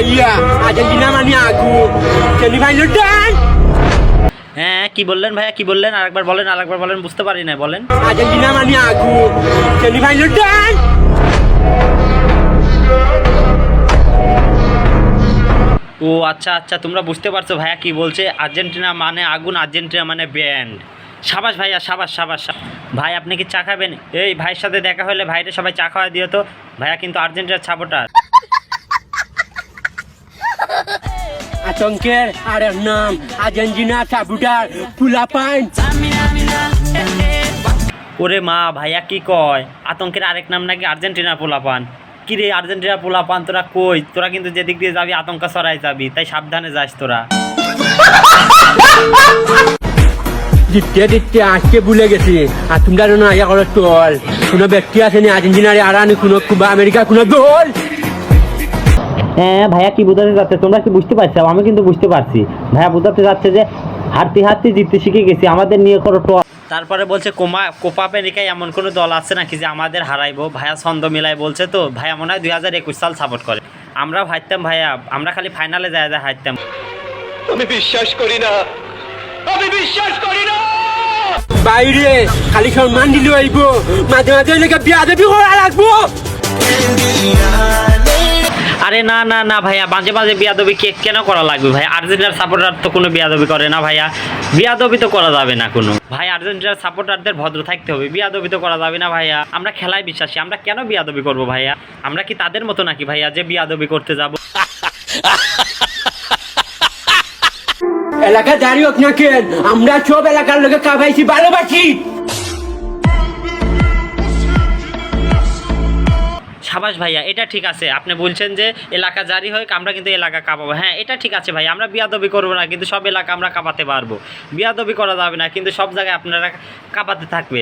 ভাইয়া আর্জেন্টিনা মানে আগুন সেমিফাইনাল ডান। হ্যাঁ কি বললেন ভাইয়া, কি বললেন? আরেকবার বলেন, বুঝতে পারি না, বলেন। আর্জেন্টিনা মানে আগুন সেমিফাইনাল ডান। ও আচ্ছা আচ্ছা, তোমরা বুঝতে পারছো ভাইয়া কি বলছে। আর্জেন্টিনা মানে আগুন, আর্জেন্টিনা মানে ব্যান্ড। সাবাস ভাইয়া, সাবাস সাবাস। ভাই আপনি কি চা খাবেন? এই ভাইয়ের সাথে দেখা হলে ভাইরে সবাই চা খাওয়া দিও তো। ভাইয়া কিন্তু আর্জেন্টিনার সাপোর্টার। আতঙ্কের আরেক নাম আর্জেন্টিনা সাপোর্টার পোলাপান। ওরে মা, ভাইয়া কি কয়? আতঙ্কের আরেক নাম নাকি আর্জেন্টিনা পোলাপান? কি রে আর্জেন্টিনা পোলাপান, তোরা কই? তোরা কিন্তু যেদিক দিয়ে যাবি আতঙ্ক ছড়াই যাবি, তাই সাবধানে যাস তোরা। দিতে দিতে আজকে ভুলে গেছি। আর তোমরা যেন আগে করো টল। কোনো ব্যক্তি আছে না আর্জেন্টিনারে আরানি কোনো কুবা আমেরিকা কোনো দল। হ্যাঁ ভাইয়া কি বোঝাতে যাচ্ছে, তোমরা কি বুঝতে পারছো? আমি কিন্তু বুঝতে পারছি। ভাইয়া বোঝাতে যাচ্ছে যে হারতে হারতে জিততে শিখে গেছি, আমাদের নিয়ে করো টল। তারপরে বলছে কোপা আমেরিকায় এমন কোনো দল আছে নাকি যে আমাদের হারাইবো? ভাইয়া ছন্দ মিলাই বলছে তো। ভাইয়া মনে হয় 2021 সাল সাপোর্ট করে। আমরা হারতাম ভাইয়া, আমরা খালি ফাইনালে যায় হারতাম। আমি বিশ্বাস করি না, আমি বিশ্বাস করি না। বাইরে খালি সম্মান দিলে আইব, মাঝে মাঝে লেগে বিয়া দেবী করা লাগবো। আরে না না না ভাইয়া, মাঝে মাঝে বিয়াদবি কেন করা লাগবে ভাই? আর্জেন্টিনার সাপোর্টার তো কোনো বিয়াদবি করে না ভাইয়া। বিয়াদবি তো করা যাবে না কোনো। ভাই আর্জেন্টিনার সাপোর্টারদের ভদ্র থাকতে হবে, বিয়াদবি তো করা যাবে না ভাইয়া। আমরা খেলায় বিশ্বাসী, আমরা কেন বিয়াদবি করবো ভাইয়া? আমরা কি তাদের মতো নাকি ভাইয়া যে বিয়াদবি করতে যাব? এলাকা দাঁড়িয়ে হোক না কেন, আমরা সব এলাকার লোকে কাবাইছি ভালোবাসি। সাবাস ভাইয়া, এটা ঠিক আছে। আপনি বলছেন যে এলাকা জারি হোক, আমরা কিন্তু এলাকা কাঁপাবো। হ্যাঁ এটা ঠিক আছে ভাই, আমরা বিয়াদবি করবো না, কিন্তু সব এলাকা আমরা কাঁপাতে পারবো। বিয়াদবি করা যাবে না, কিন্তু সব জায়গায় আপনারা কাঁপাতে থাকবে।